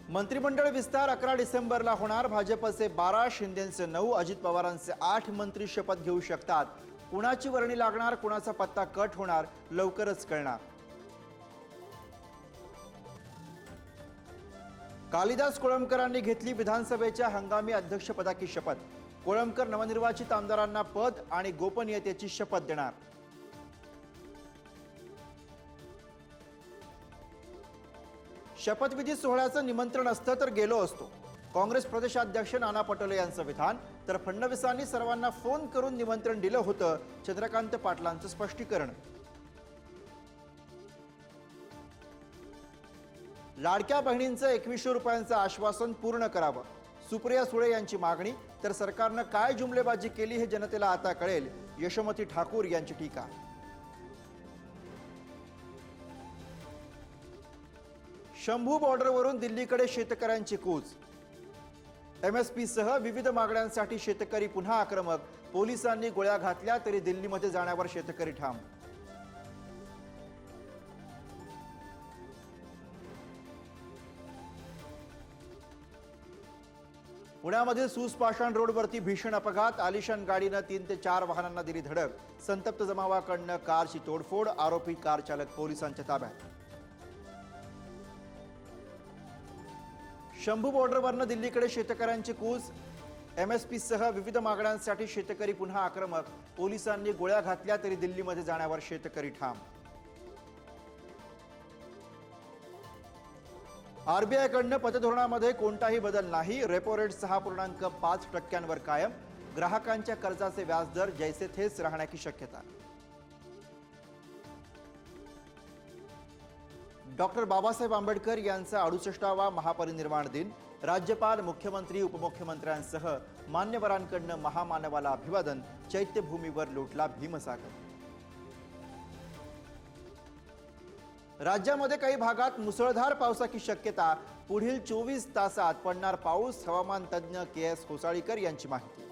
मंत्रिमंडळ विस्तार 11 डिसेंबरला होणार। भाजपचे 12, शिंदेचे 9, अजित पवारांचे 8 मंत्री शपथ घेऊ शकतात। कुणाची वर्णी लागणार, कुणाचा पत्ता कट होणार, लवकरच कळणार। कालिदास कोळंबकरांनी घेतली विधानसभेच्या हंगामी अध्यक्षपदाची शपथ। कोळंबकर नवनिर्वाचित आमदारांना पद आणि गोपनीयतेची शपथ देणार। शपथविधी सोहळ्याचं निमंत्रण असतं तर गेलो असतो, काँग्रेस प्रदेशाध्यक्ष नाना पटोले यांचं विधान। तर फडणवीसांनी सर्वांना फोन करून निमंत्रण दिलं होतं, चंद्रकांत पाटलांचं स्पष्टीकरण। लाडक्या बहिणींचं 2100 रुपयांचं आश्वासन पूर्ण करावं, सुप्रिया सुळे यांची मागणी। तर सरकारनं काय जुमलेबाजी केली हे जनतेला आता कळेल, यशोमती ठाकूर यांची टीका। शंभू बॉर्डरवरून दिल्लीकडे शेतकऱ्यांची कूच। एमएसपी सह विविध मागण्यांसाठी शेतकरी पुन्हा आक्रमक। पोलिसांनी गोळ्या घातल्या तरी दिल्लीमध्ये जाण्यावर शेतकरी ठाम। पुण्यामध्ये सुसपाषाण रोडवरती भीषण अपघात। आलिशान गाडीनं 3 ते 4 वाहनांना दिली धडक। संतप्त जमावाकडनं कारची तोडफोड। आरोपी कार चालक पोलिसांच्या ताब्यात। शंभू बॉर्डरवरनं दिल्लीकडे शेतकऱ्यांची कूच। एमएसपी सह विविध मागण्यांसाठी शेतकरी पुन्हा आक्रमक। पोलिसांनी गोळ्या घातल्या तरी दिल्लीमध्ये जाण्यावर शेतकरी ठाम। आरबीआयकडनं पतधोरणामध्ये कोणताही बदल नाही। रेपो रेट 6.5% कायम। ग्राहकांच्या कर्जाचे व्याजदर जैसे थेच राहण्याची शक्यता। डॉक्टर बाबासाहेब आंबेडकर यांचा 68वा महापरिनिर्वाण दिन। राज्यपाल, मुख्यमंत्री, उपमुख्यमंत्र्यांसह मान्यवरांकडनं महामानवाला अभिवादन। चैत्यभूमीवर लोटला भीमसागर। राज्यामध्ये काही भागात मुसळधार पावसाची शक्यता। पुढील 24 तासात पडणार पाऊस। हवामान तज्ज्ञ के एस होसाळीकर यांची माहिती।